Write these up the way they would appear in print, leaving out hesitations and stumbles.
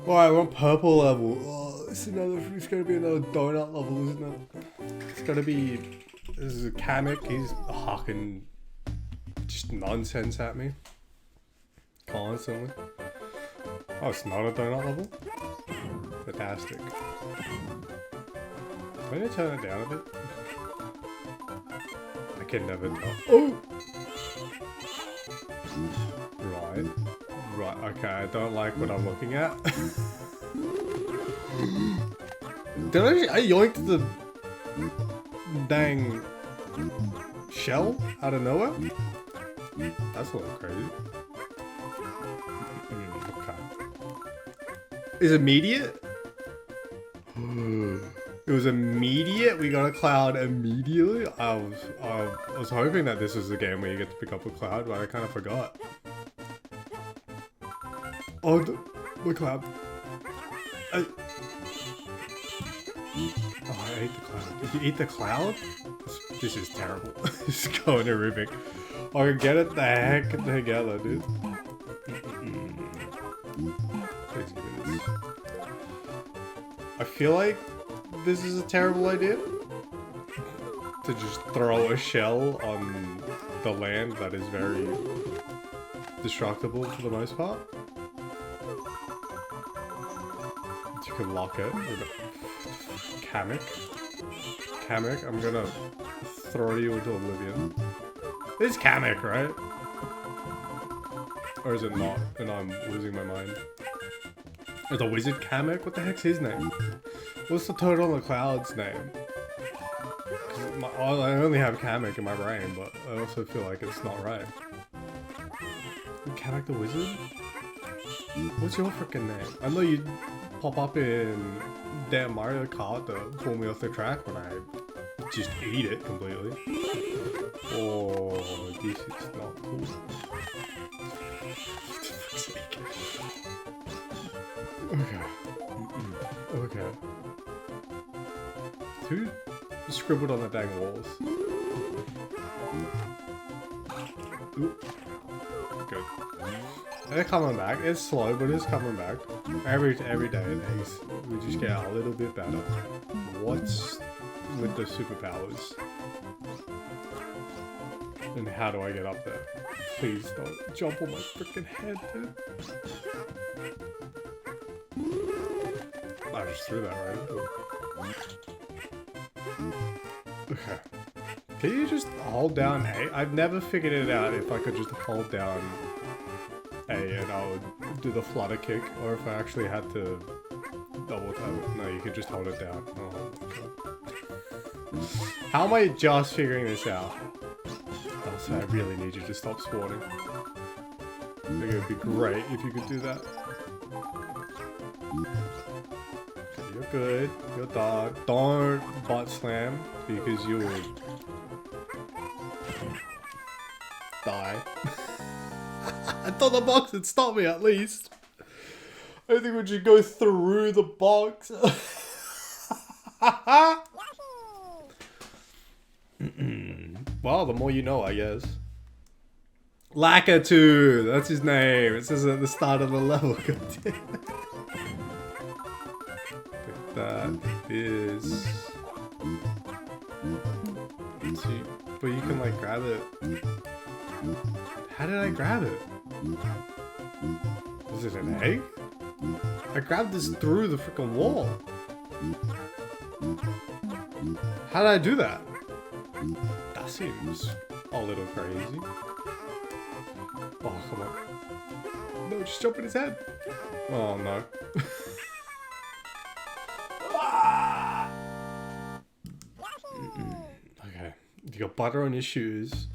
Alright, we're on purple level. Oh, it's gonna be another donut level, isn't it? It's gonna be. This is a Kamek. He's hawking just nonsense at me constantly. Oh, it's not a donut level? Fantastic. Can I turn it down a bit? I can never tell. Oh! Right. Right, okay, I don't like what I'm looking at. Did I yoinked the dang shell out of nowhere? That's a little crazy. Okay. Is it immediate? It was immediate? We got a cloud immediately? I was hoping that this was the game where you get to pick up a cloud, but I kind of forgot. Oh, the cloud. I ate the cloud. Did you eat the cloud? This is terrible. This is going horrific. I can get it the heck together, dude. Please give me this. I feel like this is a terrible idea. To just throw a shell on the land that is very destructible for the most part. You can lock it with a Kamek. Kamek, I'm gonna throw you into oblivion. It's Kamek, right? Or is it not? And I'm losing my mind. Is the wizard Kamek? What the heck's his name? What's the toad on the cloud's name? I only have Kamek in my brain, but I also feel like it's not right. Kamek the wizard? What's your freaking name? I know you pop up in damn Mario Kart to pull me off the track when I just eat it completely. Oh, this is not cool. For fuck's sake. Okay. Okay. Who scribbled on the dang walls? Oop. Good. They're coming back. It's slow, but it's coming back. Every day we just get a little bit better. What's with the superpowers? And how do I get up there? Please don't jump on my freaking head, dude. I just threw that right. Okay. Can you just hold down A? I've never figured it out if I could just hold down A and I would do the flutter kick, or if I actually had to double tap it. No, you can just hold it down. Oh my god. How am I just figuring this out? Also, I really need you to stop spawning. I think it would be great if you could do that. Okay, you're good. You're dog. Don't butt slam, because you will die. I thought the box would stop me at least. I think we should go through the box. Well, the more you know, I guess. Lakitu! That's his name. It says at the start of the level. That is... See, but you can like grab it. How did I grab it? Was it an egg? I grabbed this through the freaking wall. How did I do that? That seems a little crazy. Oh, come on. No, just jump in his head. Oh, no. Okay. You got butter on your shoes.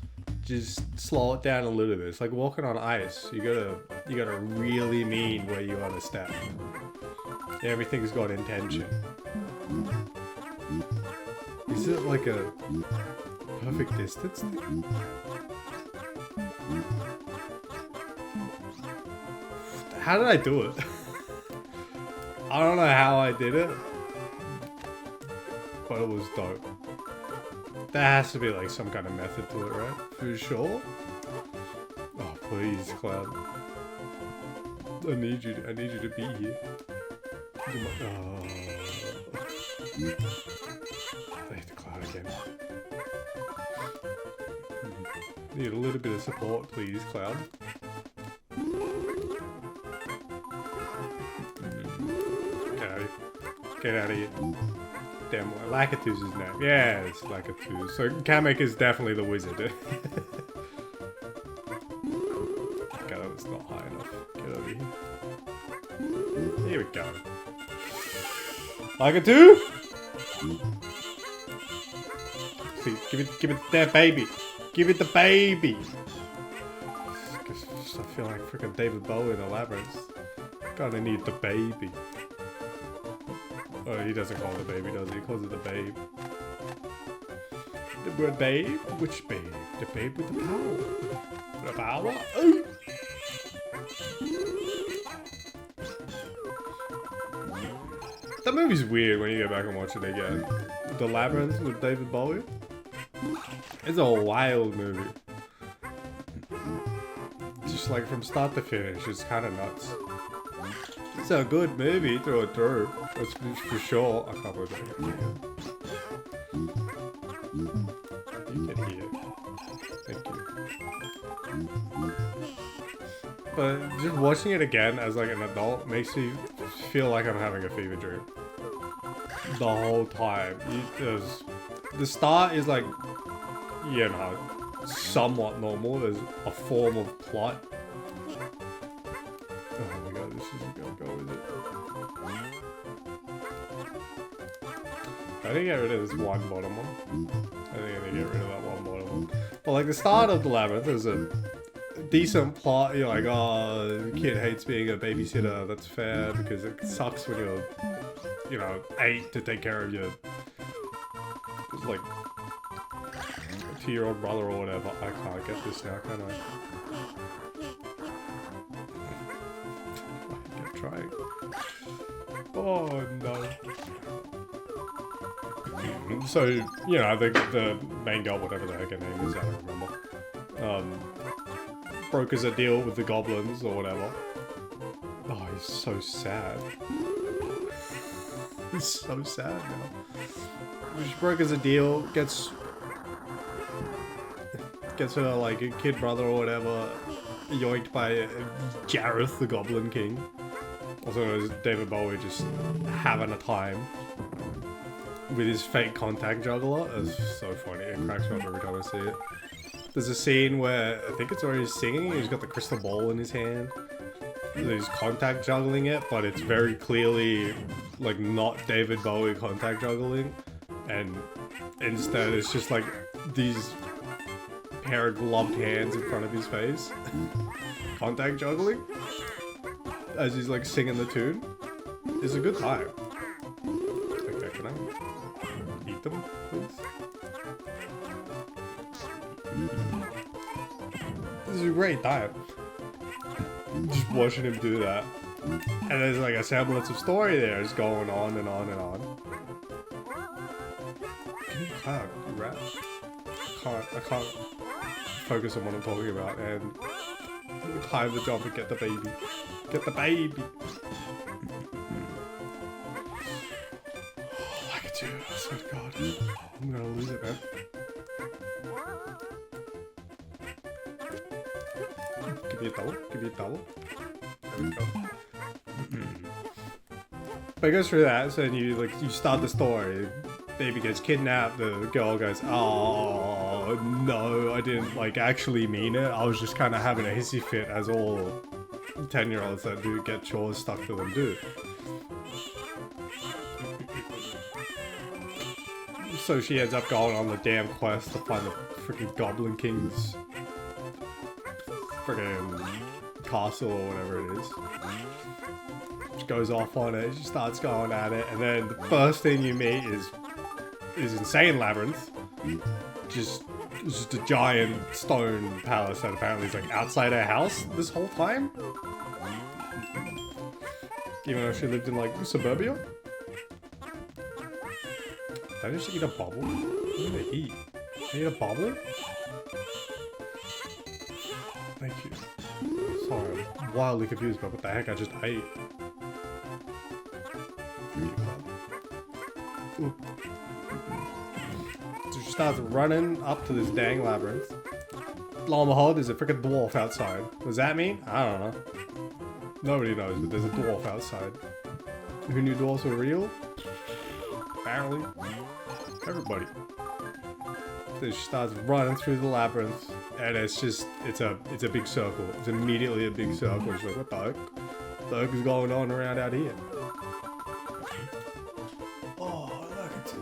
Just slow it down a little bit. It's like walking on ice. You gotta really mean where you want to step. Everything's got intention. Is it like a perfect distance thing? How did I do it? I don't know how I did it, but it was dope. There has to be like some kind of method to it, right? For sure. Oh please, Cloud. I need you to be here. Oh. I hit the cloud again. Need a little bit of support, please, Cloud. Get out of here. Get out of here. Damn, Lakitu's his name. Yeah, it's Lakitu. So Kamek is definitely the wizard. God, that's not high enough. Get over here. Here we go. Lakitu! See, give it that baby. Give it the baby. I feel like freaking David Bowie in the Labyrinth. Gotta need the baby. Oh, he doesn't call it the baby, does he? He calls it the babe. The word babe? Which babe? The babe with the power. The power? Oh. That movie's weird when you go back and watch it again. The Labyrinth with David Bowie. It's a wild movie. Just like from start to finish, it's kind of nuts. It's a good movie through and through. That's for sure. I can't believe that. You can hear it. Thank you. But just watching it again as like an adult makes me feel like I'm having a fever dream. The whole time. The start is like, you know, somewhat normal. There's a form of plot. Oh my god, this isn't gonna go, is it? I need to get rid of this one bottom one. I think I need to get rid of that one bottom one. But like the start of the Labyrinth is a decent plot. You're like, oh, the kid hates being a babysitter. That's fair because it sucks when you're, you know, 8 to take care of your, like, 2-year-old brother or whatever. I can't get this now, can I? I keep trying. Oh no. So, you know, the main girl, whatever the heck her name is, I don't remember. Brokers a deal with the goblins or whatever. Oh, he's so sad. He's so sad now. She brokers a deal, gets her like a kid brother or whatever yoinked by Jareth the Goblin King. Also known as David Bowie, just having a time with his fake contact juggler. It's so funny, it cracks me up every time I see it. There's a scene where I think it's where he's singing, he's got the crystal ball in his hand. He's contact juggling it, but it's very clearly like not David Bowie contact juggling, and instead it's just like these pair of gloved hands in front of his face. Contact juggling as he's like singing the tune. It's a good time. Okay, can I eat them, please? This is a great time. Just watching him do that. And there's like a semblance of story there. It's going on and on and on. Can you cloud, you rat? I can't focus on what I'm talking about and climb the jump and get the baby. Get the baby! Oh, I get you. I swear to God. Oh, I'm gonna lose it, man. Give me a double. Give me a double. There we go. But it goes through that, so then you start the story. Baby gets kidnapped, the girl goes, oh no, I didn't like actually mean it. I was just kind of having a hissy fit, as all 10-year-olds that do get chores stuck to them do. So she ends up going on the damn quest to find the freaking Goblin King's freaking castle or whatever it is. She goes off on it, she starts going at it, and then the first thing you meet is insane labyrinth. Just a giant stone palace that apparently is like outside her house this whole time. Even though she lived in like suburbia. Did I just eat a bubble? What did I eat? I ate a bubble? Thank you. Sorry, I'm wildly confused about what the heck I just ate. So she starts running up to this dang labyrinth. Lo and behold, there's a freaking dwarf outside. What does that mean? I don't know. Nobody knows, but there's a dwarf outside. Who knew dwarves were real? Apparently, everybody. So she starts running through the labyrinth, and it's a big circle. It's immediately a big circle. She's like, what the heck? What the heck is going on around out here? Oh, look at it.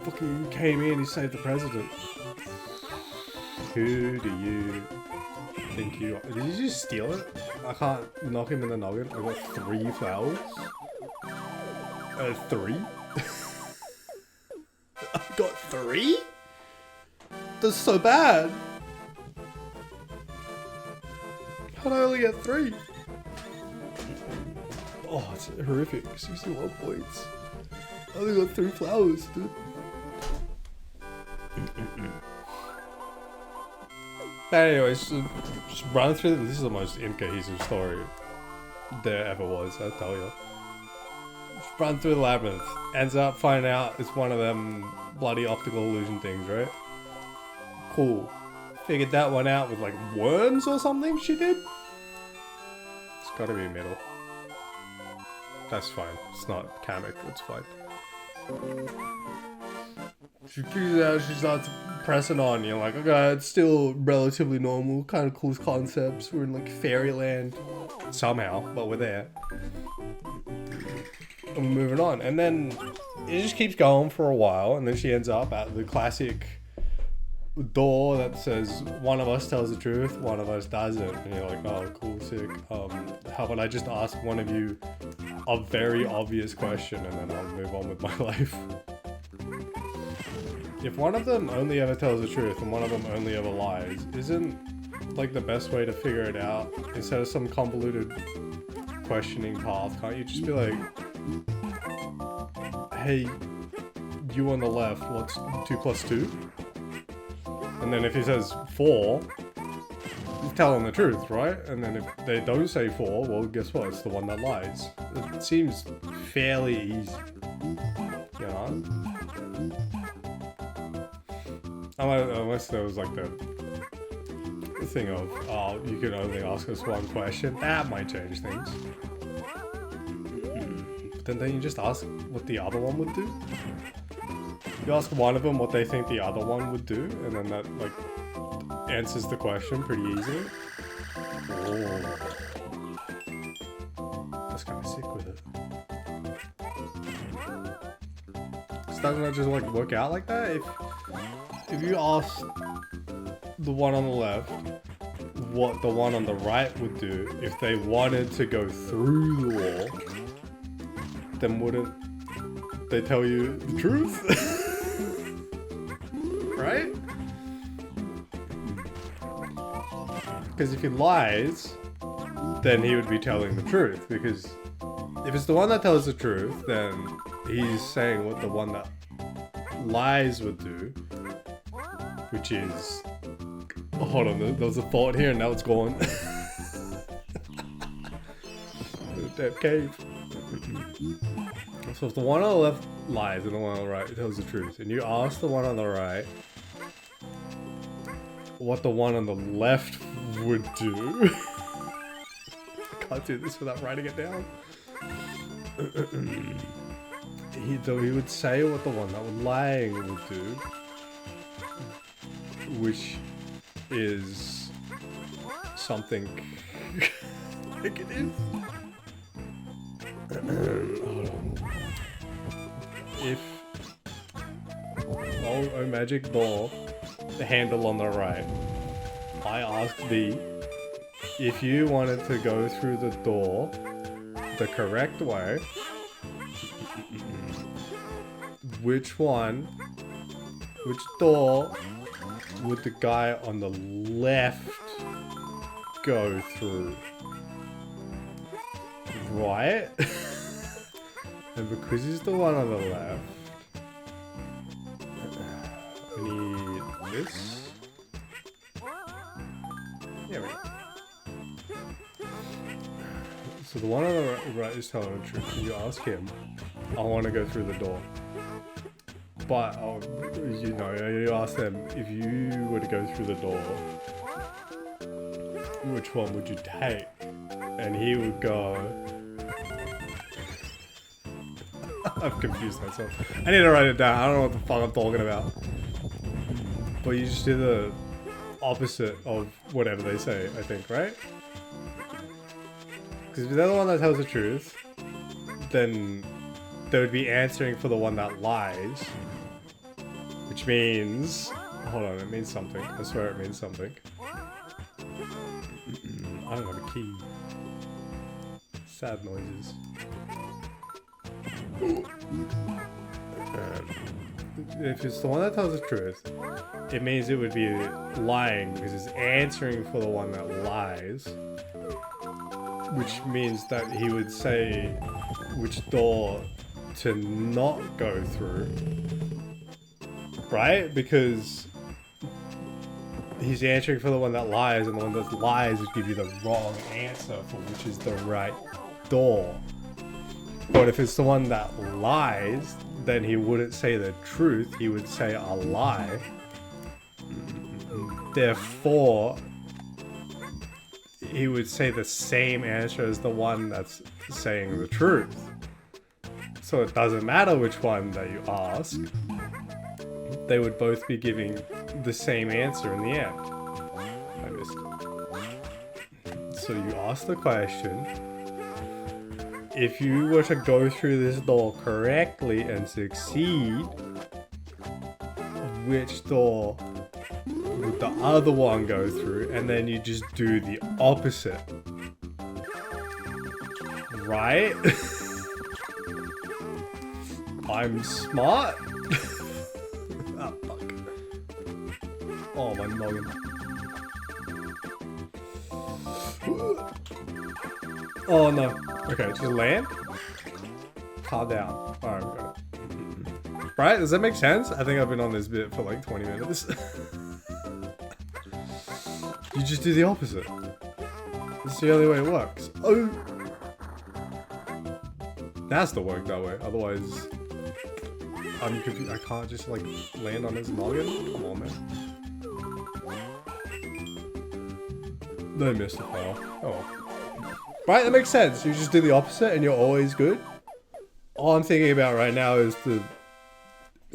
Fucking came in, he saved the president. Who do you think you are? Did you just steal it? I can't knock him in the noggin. I got 3 flowers. 3? I got 3? That's so bad. How'd I only get 3? Oh, it's horrific. 61 points. I only got 3 flowers, dude. Anyways, just run through. This is the most incohesive story there ever was, I'll tell you. Just run through the labyrinth. Ends up finding out it's one of them bloody optical illusion things, right? Cool. Figured that one out with like worms or something she did? It's gotta be middle. That's fine. It's not Kamek, it's fine. She figures it out, she starts pressing on, you're like, okay, it's still relatively normal, kind of cool concepts, we're in like fairyland somehow, but we're there. And we're moving on, and then it just keeps going for a while, and then she ends up at the classic door that says, one of us tells the truth, one of us doesn't, and you're like, oh, cool, sick. How about I just ask one of you a very obvious question, and then I'll move on with my life. If one of them only ever tells the truth and one of them only ever lies, isn't like the best way to figure it out, instead of some convoluted questioning path, can't you just be like, hey, you on the left, what's 2 plus 2? And then if he says 4, you tell him the truth, right? And then if they don't say 4, well, guess what? It's the one that lies. It seems fairly easy, you know? Unless there was like the thing of, oh, you can only ask us one question. That might change things. But then don't you just ask what the other one would do? You ask one of them what they think the other one would do, and then that like answers the question pretty easily. Oh. That's kind of sick with it. Doesn't it just like work out like that? If you ask the one on the left what the one on the right would do if they wanted to go through the wall, then wouldn't they tell you the truth? Right? Because if he lies, then he would be telling the truth, because if it's the one that tells the truth, then he's saying what the one that lies would do, which is... Oh, hold on, there was a thought here and now it's gone. That cave. So if the one on the left lies and the one on the right tells the truth, and you ask the one on the right what the one on the left would do... I can't do this without writing it down. He would say what the one that was lying would do, which is something negative. Hold on. If oh magic door, the handle on the right, I asked thee if you wanted to go through the door the correct way, which door would the guy on the left go through? Right? And because he's the one on the left, we need this. There we go. So the one on the right is telling the truth. You ask him, I want to go through the door. But, you know, you ask them, if you were to go through the door, which one would you take? And he would go... I've confused myself. I need to write it down. I don't know what the fuck I'm talking about. But you just do the opposite of whatever they say, I think, right? Because if they're the one that tells the truth, then they would be answering for the one that lies. Which means... Hold on, it means something. I swear it means something. I don't have a key. Sad noises. If it's the one that tells the truth, it means it would be lying because it's answering for the one that lies. Which means that he would say which door to not go through. Right? Because he's answering for the one that lies, and the one that lies would give you the wrong answer for which is the right door. But if it's the one that lies, then he wouldn't say the truth, he would say a lie. Therefore, he would say the same answer as the one that's saying the truth. So it doesn't matter which one that you ask. They would both be giving the same answer in the end. I missed it. So you ask the question, if you were to go through this door correctly and succeed, which door would the other one go through? And then you just do the opposite. Right? I'm smart. Oh, fuck. Oh, my noggin. Oh, no. Okay, just land. Calm down. Alright, we got it. Right? Does that make sense? I think I've been on this bit for like 20 minutes. You just do the opposite. It's the only way it works. Oh! It has to work that way, otherwise... I'm confused. I can't just like land on his noggin? Come on, man. They missed the file. Oh well. Right, that makes sense. You just do the opposite and you're always good. All I'm thinking about right now is the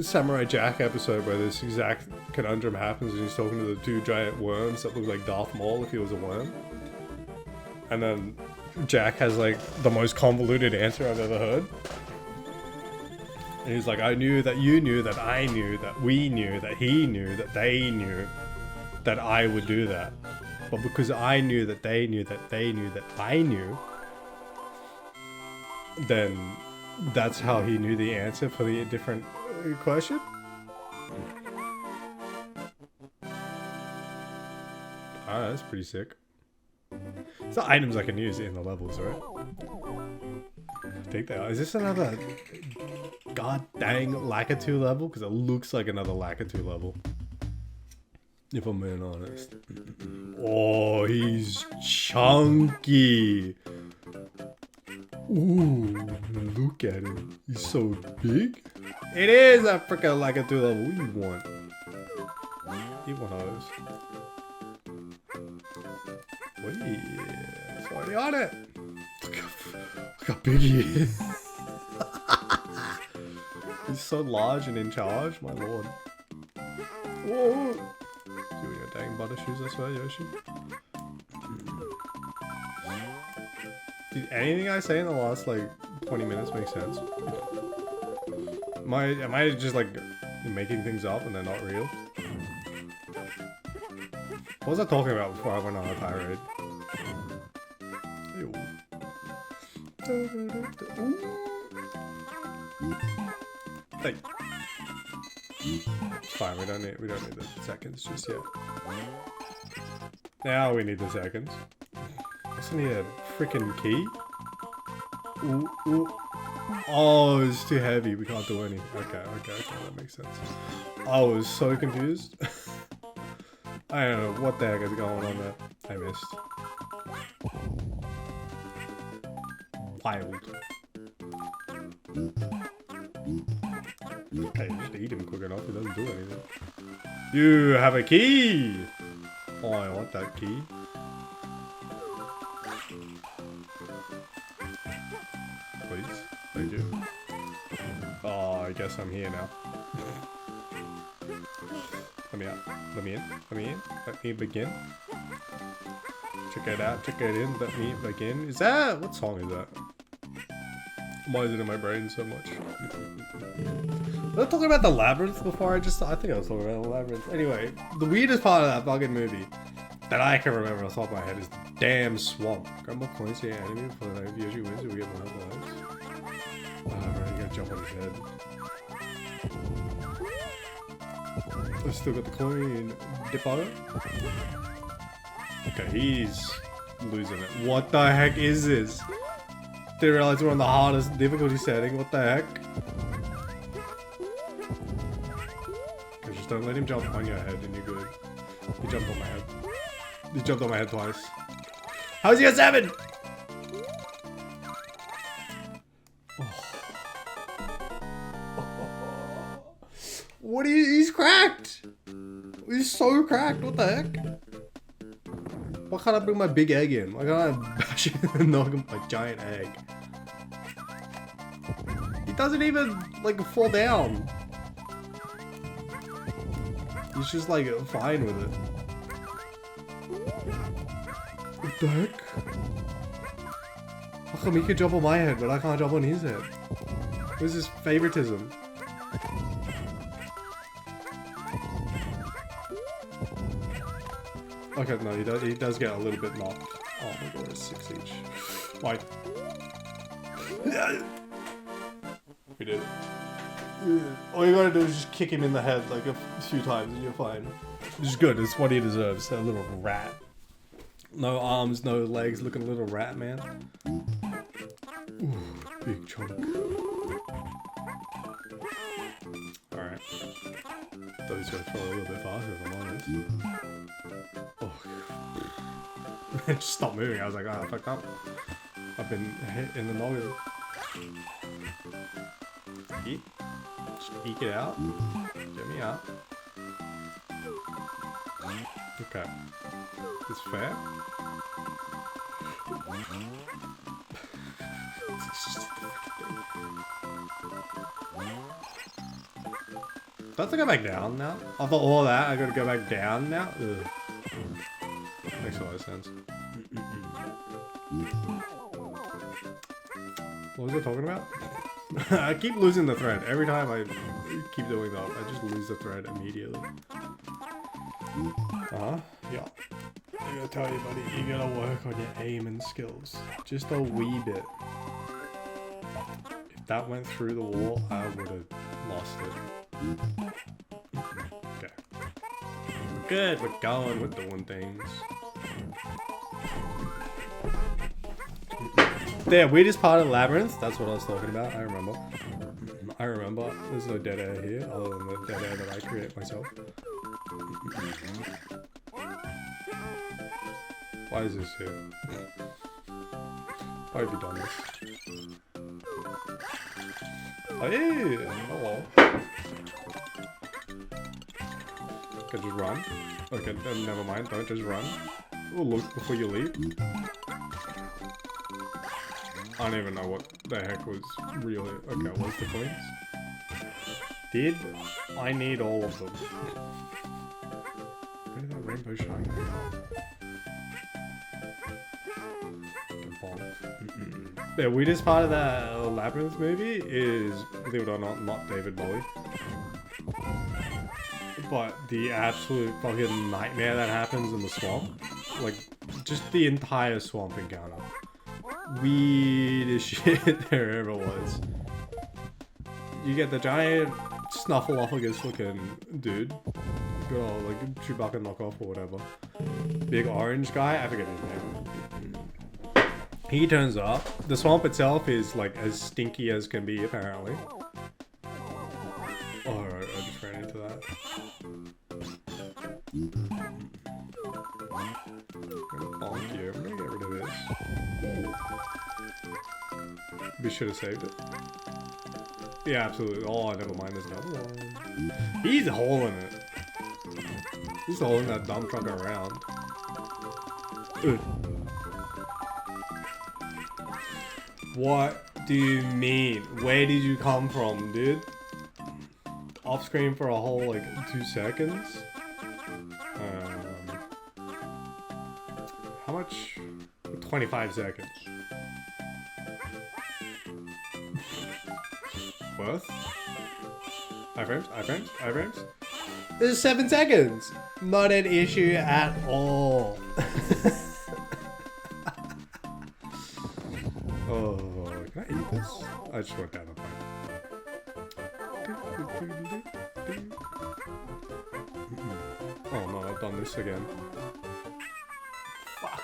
Samurai Jack episode where this exact conundrum happens and he's talking to the two giant worms that look like Darth Maul if he was a worm. And then Jack has like the most convoluted answer I've ever heard. And he's like, I knew that you knew, that I knew, that we knew, that he knew, that they knew, that I would do that. But because I knew that they knew, that they knew, that I knew, then that's how he knew the answer for the different question? Ah, that's pretty sick. It's the items I can use in the levels, right? I think they are. Is this another god dang Lakitu level? Because it looks like another Lakitu level. If I'm being honest. Oh, he's chunky. Ooh, look at him. He's so big. It is a freaking Lakitu level. What do you want? Eat one of those. Wait, it's already on it. Look how big he is. He's so large and in charge, my lord. Whoa! Do your dang butter shoes, I swear, Yoshi. Did anything I say in the last like 20 minutes make sense? Am I just like making things up and they're not real? What was I talking about before I went on a tirade? Ew. Hey. It's fine, we don't need the seconds just yet. Now we need the seconds. Also need a freaking key. Ooh, ooh. Oh, it's too heavy. We can't do anything. Okay, that makes sense. I was so confused. I don't know what the heck is going on there. I missed. wild. Okay, just eat him quick enough, he doesn't do anything. You have a key! Oh, I want that key. Please, thank you. Oh, I guess I'm here now. Let me out. Let me in. Let me in. Let me begin. Check it out. Check it in. Let me begin. Is that... What song is that? Why is it in my brain so much? Was I talking about the labyrinth before? I think I was talking about the labyrinth. Anyway, the weirdest part of that fucking movie that I can remember off the top of my head is the damn swamp. Grab more coins to your enemy before the night Yoshi wins. We get more lives. Right, you gotta jump on his head. I still got the coin. Dippo. Okay, he's losing it. What the heck is this? Didn't realize we're on the hardest difficulty setting. What the heck? Okay, just don't let him jump on your head and you're good. He jumped on my head. He jumped on my head twice. How's he at 7? What are you? He's cracked! He's so cracked, what the heck? Why can't I bring my big egg in? Why can't I bash it and knock him a giant egg? He doesn't even, like, fall down. He's just, like, fine with it. What the heck? How come he can jump on my head, but I can't jump on his head? Where's his favoritism? Okay, no, he does get a little bit knocked. Oh my god, it's 6 each. Why? We did it. All you gotta do is just kick him in the head like a few times and you're fine. Which is good, it's what he deserves, a little rat. No arms, no legs, looking a little rat, man. Ooh, big chunk. Alright. Thought he's gonna throw a little bit faster if I'm honest. Oh. Just stop moving. I was like, oh, I fucked up. I've been hit in the noggin. Eat. Just eke it out. Get me out. Okay. Is fair? Do I have to go back down now? After all that, I gotta go back down now? Ugh. Makes a lot of sense. What was I talking about? I keep losing the thread. Every time I keep doing that, I just lose the thread immediately. Yeah. I gotta tell you, buddy, you gotta work on your aim and skills. Just a wee bit. If that went through the wall, I would have lost it. Okay. Good, we're going, we're doing things. The weirdest part of the labyrinth, that's what I was talking about, I remember. There's no dead air here, other than the dead air that I create myself. Why is this here? Why have you done this? Oh yeah! Hello. Okay, just run. Okay, never mind, don't just run. Oh, look before you leave. I don't even know what the heck was really... Okay, what's the coins? Did I need all of them? Where did that rainbow shine go? The weirdest part of that Labyrinth movie is, believe it or not David Bowie. But the absolute fucking nightmare that happens in the swamp. Like, just the entire swamp encounter. Weirdest shit there ever was. You get the giant Snuffleupagus looking dude. Good old, like, Chewbacca knockoff or whatever. Big orange guy, I forget his name. He turns up. The swamp itself is, like, as stinky as can be, apparently. Alright, I just ran into that. I'm gonna bonk you. I'm gonna get rid of this. We should have saved it. Yeah, absolutely. Oh, never mind. There's another one. He's hauling it. He's hauling that dump truck around. Ugh. What do you mean? Where did you come from, dude? Off screen for a whole like 2 seconds? How much? 25 seconds. Worth? Iframes? Iframes? Iframes? This is 7 seconds! Not an issue at all. Oh, can I eat this? I just went down the pipe. Oh no, I've done this again. Fuck.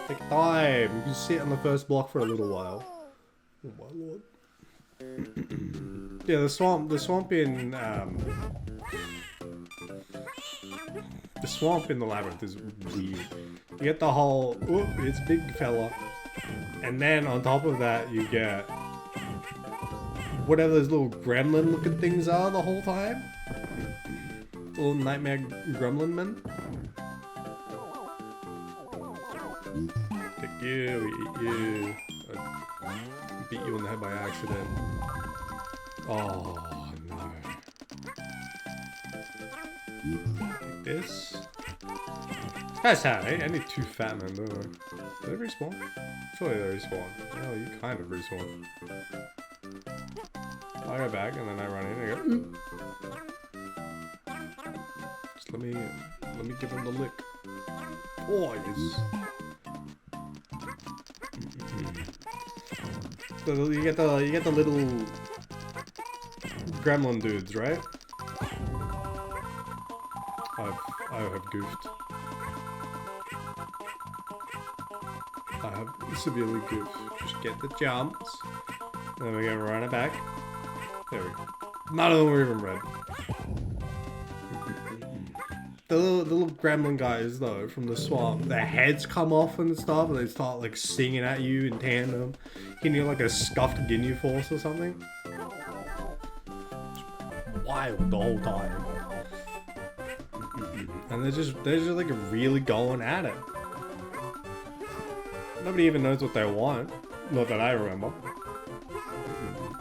Take time. You can sit on the first block for a little while. Oh my lord. Yeah, the swamp in the swamp in the labyrinth is weird. You get the whole, oh, it's big fella, and then on top of that you get whatever those little gremlin looking things are the whole time. Little nightmare gremlin men. Take you, we eat you. I beat you in the head by accident. Oh no. Like this. That's how I need 2 fat men, don't I? Do they respawn? Surely they respawn. Oh, you kind of respawn. I go back and then I run in and I go, ooh. Just let me give him the lick. Oh yes. So you get the little gremlin dudes, right? I have goofed. I have severely goofed. Just get the jumps. Then we go run it back. There we go. None of them were even red. The little gremlin guys though from the swamp, their heads come off and stuff, and they start like singing at you in tandem. Can you like a scuffed guinea force or something? Wild the whole time. And they're just like really going at it. Nobody even knows what they want. Not that I remember.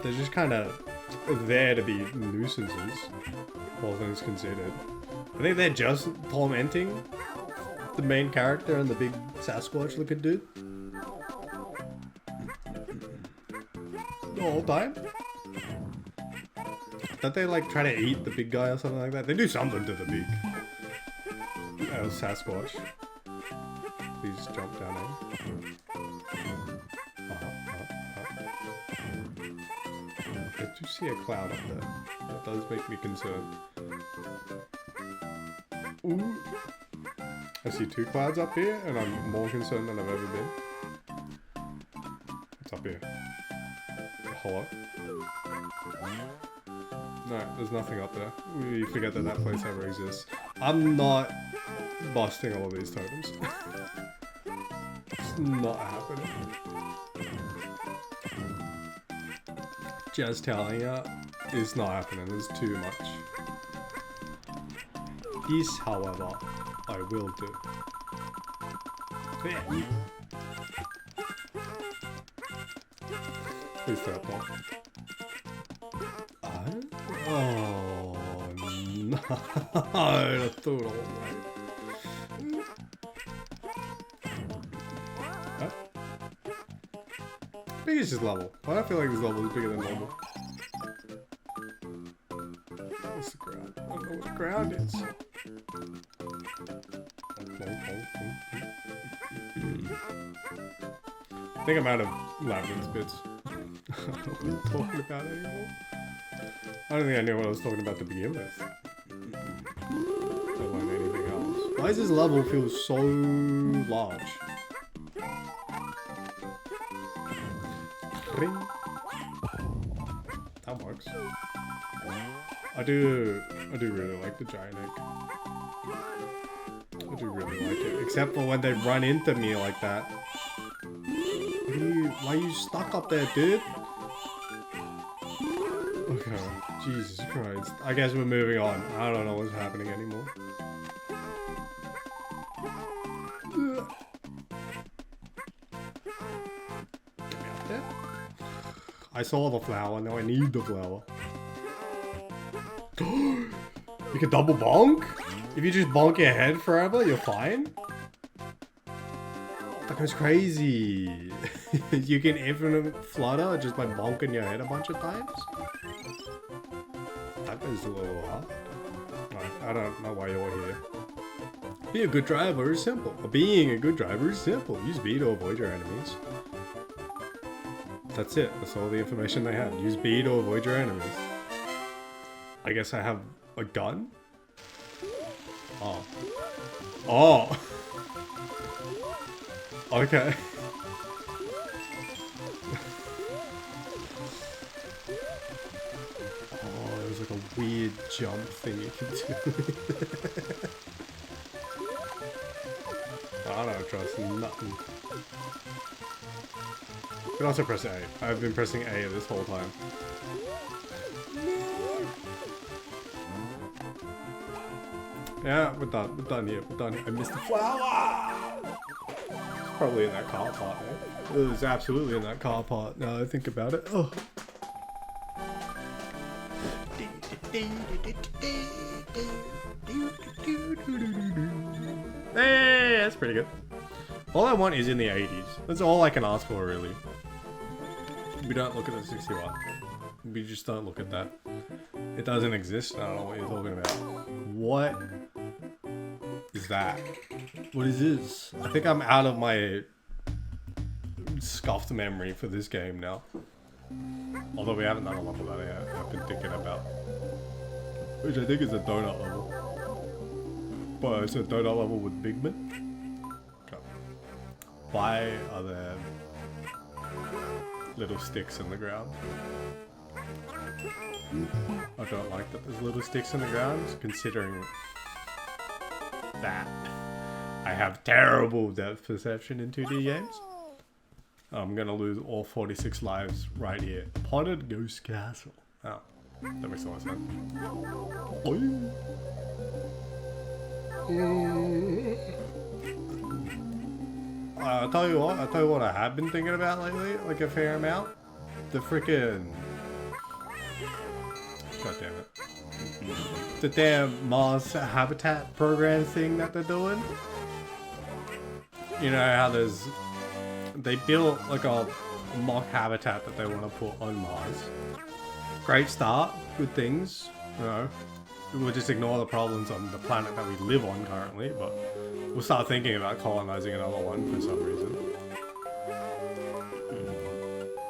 They're just kind of there to be nuisances, all things considered. I think they're just tormenting the main character and the big Sasquatch looking dude. The whole time? Don't they like try to eat the big guy or something like that? They do something to the big Sasquatch. Please jump down there. I do see a cloud up there. That does make me concerned. Ooh. I see 2 clouds up here, and I'm more concerned than I've ever been. What's up here? Hello? No, there's nothing up there. We forget that that place ever exists. I'm not busting all of these totems. It's not happening. Just telling you, it's not happening. There's too much. This, however, I will do. Yeah. Please stop that. Oh no! I threw it all away. Huh? I think it's just level. Why do I feel like this level is bigger than normal? What's the ground? I don't know what the ground is. I think I'm out of labyrinth bits. I don't know what I'm talking about anymore. I don't think I knew what I was talking about to begin with. Don't learn anything else. Why does this level feel so large? Ring. That works. I do really like the giant egg. I do really like it. Except for when they run into me like that. why are you stuck up there, dude? Okay, Jesus Christ. I guess we're moving on. I don't know what's happening anymore. Get me up there. I saw the flower, now I need the flower. You can double bonk? If you just bonk your head forever, you're fine? That goes crazy. You can infinite flutter just by bonking your head a bunch of times? That goes a little hard. I don't know why you're here. Be a good driver is simple. Being a good driver is simple. Use B to avoid your enemies. That's it. That's all the information they had. Use B to avoid your enemies. I guess I have a gun? Oh. Oh! Okay. Oh, there's like a weird jump thing you can do. I don't trust nothing. You can also press A. I've been pressing A this whole time. Yeah, we're done. We're done here. We're done here. I missed the flower! It's probably in that car part, right? It was absolutely in that car part now I think about it. Oh. Hey, that's pretty good. All I want is in the 80s. That's all I can ask for, really. We don't look at the 61. We just don't look at that. It doesn't exist. I don't know what you're talking about. What is that? What is this? I think I'm out of my scuffed memory for this game now. Although we haven't done a lot of that yet. I've been thinking about. Which I think is a donut level. But it's a donut level with Big Men. Okay. Why are there little sticks in the ground? I don't like that there's little sticks in the ground, considering that I have terrible depth perception in 2D games. I'm gonna lose all 46 lives right here. Potted Ghost Castle. Oh, that makes a lot of sense. I'll tell you what I have been thinking about lately, like a fair amount. The freaking... God damn it. The damn Mars habitat program thing that they're doing. You know how there's... They built like a mock habitat that they want to put on Mars. Great start, good things, you know. We'll just ignore the problems on the planet that we live on currently, but we'll start thinking about colonizing another one for some reason.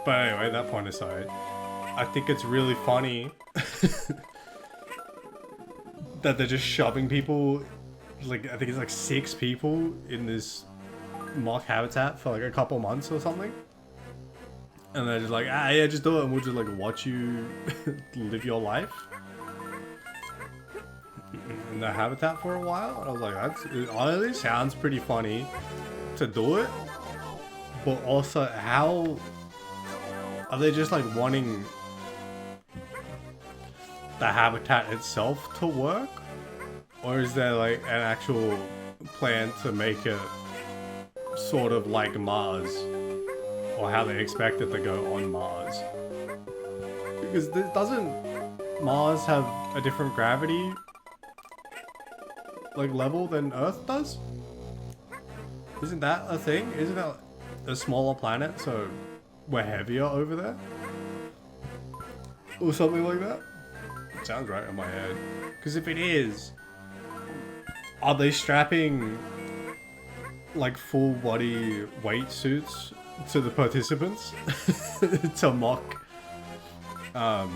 But anyway, that point aside, I think it's really funny that they're just shoving people, like I think it's like 6 people in this mock habitat for like a couple months or something. And they're just like, ah yeah, just do it and we'll just like watch you live your life in the habitat for a while. And I was like, it honestly sounds pretty funny to do it, but also how are they just like wanting the habitat itself to work, or is there like an actual plan to make it sort of like Mars, or how they expect it to go on Mars? Because doesn't Mars have a different gravity like level than Earth does? Isn't that a thing? Isn't that a smaller planet, so we're heavier over there? Or something like that? It sounds right in my head. Because if it is, are they strapping like full body weight suits to the participants to mock the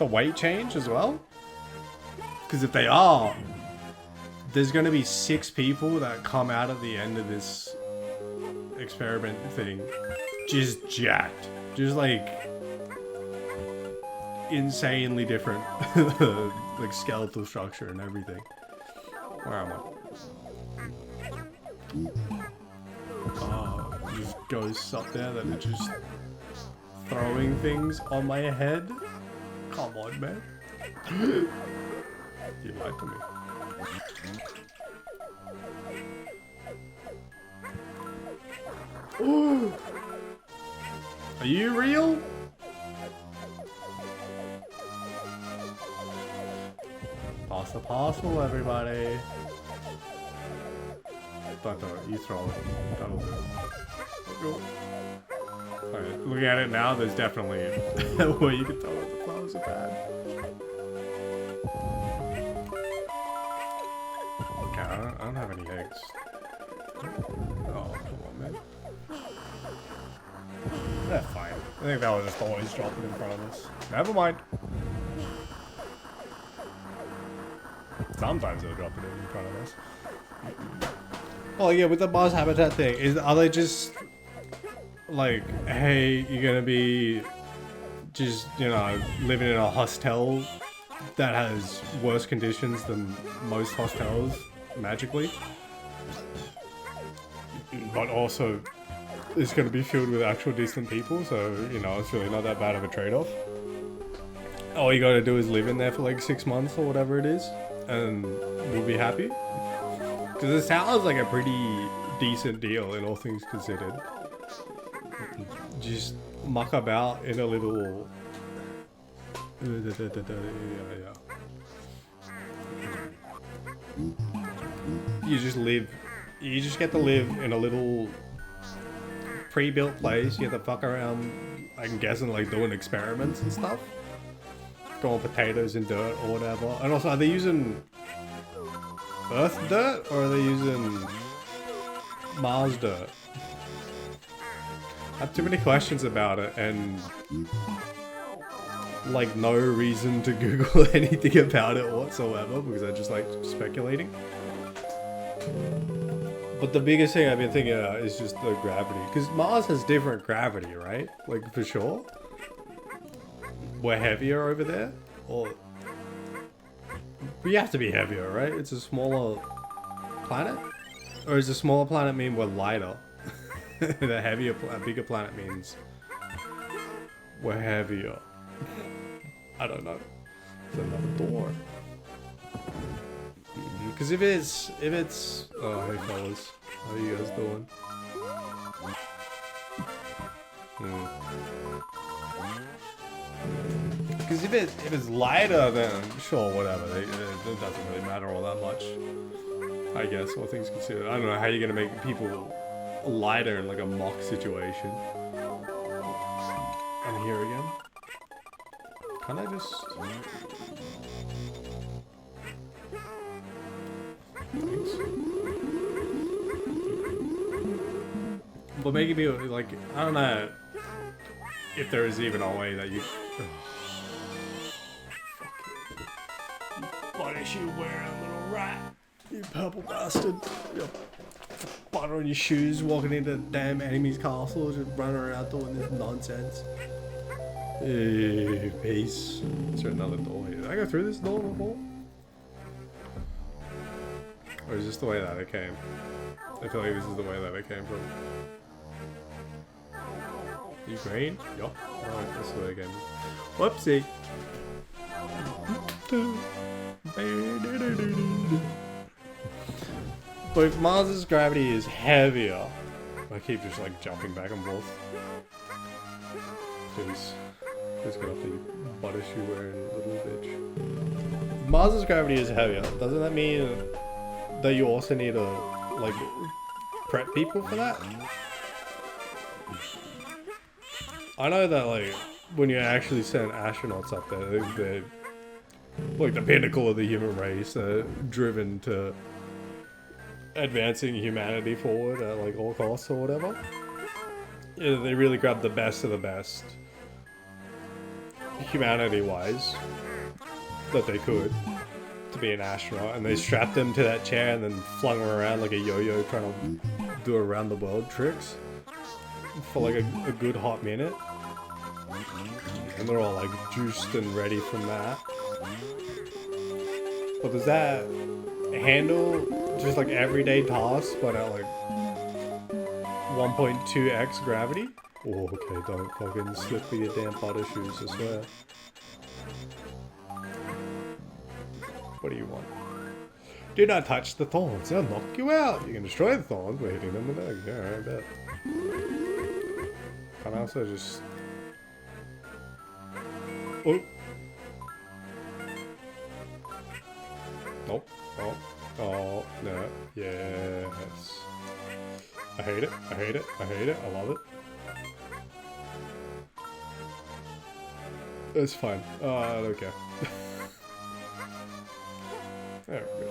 weight change as well? Because if they are, there's going to be 6 people that come out at the end of this experiment thing just jacked, just like insanely different like skeletal structure and everything. Where am I? ghosts up there that are just throwing things on my head. Come on, man. You lied to me. Ooh. Are you real? Pass the parcel, everybody. Don't throw it, you throw it. That'll do it. Alright, looking at it now, there's definitely a way you can tell that the flowers are bad. Okay, I don't have any eggs. Oh, come on, man. That's fine. I think that was just always dropping in front of us. Never mind. Sometimes they'll drop it in front of us. Oh yeah, with the Mars habitat thing, are they just like, hey, you're gonna be just, you know, living in a hostel that has worse conditions than most hostels magically, but also it's gonna be filled with actual decent people, so you know it's really not that bad of a trade-off. All you gotta do is live in there for like 6 months or whatever it is, and we'll be happy. Because it sounds like a pretty decent deal in all things considered. Just muck about in a little... You just get to live in a little pre-built place. You get to fuck around, I'm guessing, like doing experiments and stuff. Growing potatoes in dirt or whatever. And also, are they using Earth dirt or are they using Mars dirt? I have too many questions about it and like no reason to Google anything about it whatsoever because I just like speculating. But the biggest thing I've been thinking about is just the gravity, because Mars has different gravity, right? Like for sure. We're heavier over there, or we have to be heavier, right? It's a smaller planet, or does a smaller planet mean we're lighter? The bigger planet means we're heavier. I don't know. There's another door. Because if it's, oh hey fellas, how are you guys doing? Because if it's lighter, then sure, whatever. It doesn't really matter all that much. I guess, all things considered. I don't know how you're gonna make people lighter in like a mock situation. I'm here again. Can I just... Thanks. But making me like, I don't know if there is even a way that you... Punish you wearing little rat, you purple bastard. Yep. Butter on your shoes, walking into the damn enemy's castle, just running around doing this nonsense. Hey, peace. Is there another door here? Did I go through this door before? Or is this the way that it came? I feel like this is the way that it came from. You green? Yup. Alright, this is the way it came from. Whoopsie! But if Mars's gravity is heavier, I keep just like jumping back and forth. Please get off the butter shoe wearing little bitch. If Mars's gravity is heavier, doesn't that mean that you also need to like prep people for that? I know that like when you actually send astronauts up there, they're like the pinnacle of the human race, driven to advancing humanity forward at like all costs or whatever. Yeah, they really grabbed the best of the best, humanity-wise, that they could to be an astronaut, and they strapped them to that chair and then flung them around like a yo-yo trying to do around the world tricks for like a good hot minute. And they're all like juiced and ready from that. But does that handle just like everyday tasks, but at like 1.2x gravity? Oh, okay, don't fucking slip with your damn butter shoes, I swear. What do you want? Do not touch the thorns, they'll knock you out. You can destroy the thorns by hitting them with eggs. Yeah, I bet. Can I also just... Oh! Nope. Oh. Oh, no. Yes. I hate it. I hate it. I hate it. I love it. It's fine. I don't care. There we go.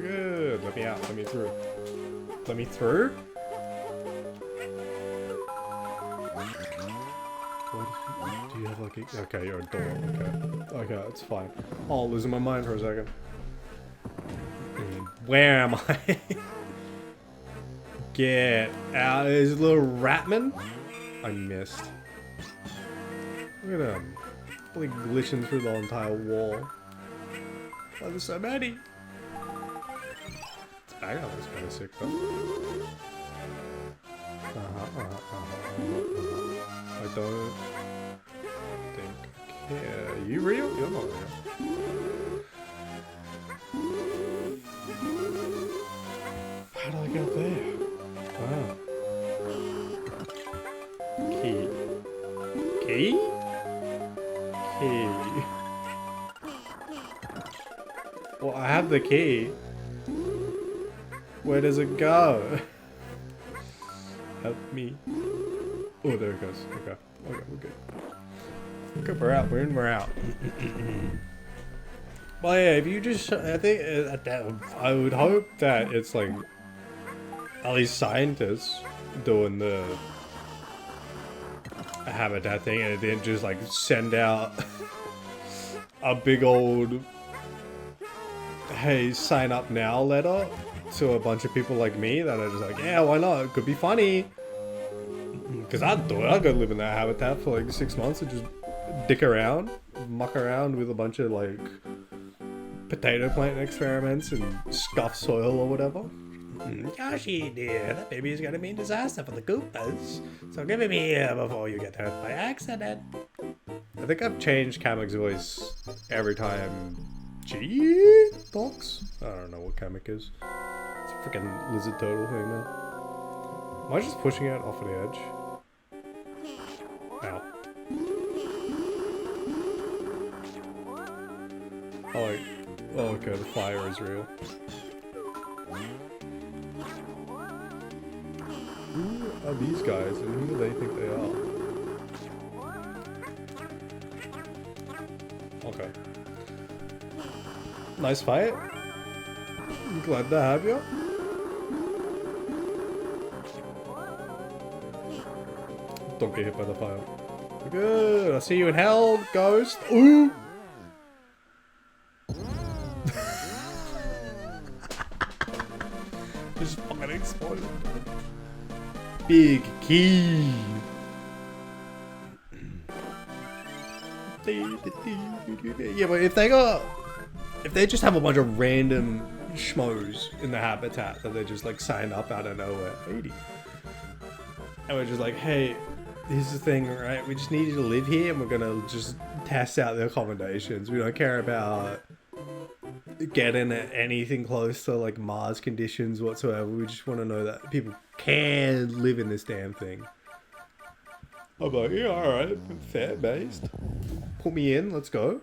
Good. Let me out. Let me through. Let me through? What do you have like a... Okay, you're a door. Okay. Okay, that's fine. Oh, losing my mind for a second. Where am I? Get out. There's a little ratman. I missed. Look at him. Like glitching through the entire wall. Oh, there's so many. I got this kind of sick though. I don't think I care. Are you real? You're not real. How do I get up there? Wow. Key. Key? Key. Well, I have the key. Where does it go? Help me. Oh, there it goes. Okay. Okay, we're good. Okay, we're out. We're in, we're out. Well, yeah, if you just... I think... I would hope that it's like... At least scientists doing the habitat thing, and it didn't just like send out a big old hey sign up now letter to a bunch of people like me that are just like, yeah, why not, it could be funny. Because I'd do it. I'd go live in that habitat for like 6 months and just dick around, muck around with a bunch of like potato plant experiments and scuff soil or whatever. Yoshi, dear, that baby is gonna be a disaster for the Koopas. So give him here before you get hurt by accident. I think I've changed Kamek's voice every time she talks. I don't know what Kamek is. It's a freaking lizard turtle thing now. Am I just pushing it off of the edge? Ow. Oh, like, oh, okay, the fire is real. Who are these guys and who do they think they are? Okay. Nice fight. I'm glad to have you. Don't get hit by the fire. Good. I'll see you in hell, ghost. Ooh. Just fucking exploded. Big key. Yeah, but if they just have a bunch of random schmoes in the habitat that they just like sign up out of nowhere, 80. And we're just like, hey, here's the thing, right? We just need you to live here and we're gonna just test out the accommodations. We don't care about getting anything close to like Mars conditions whatsoever. We just want to know that people can live in this damn thing. I'm like, yeah, alright, fair based. Put me in, let's go.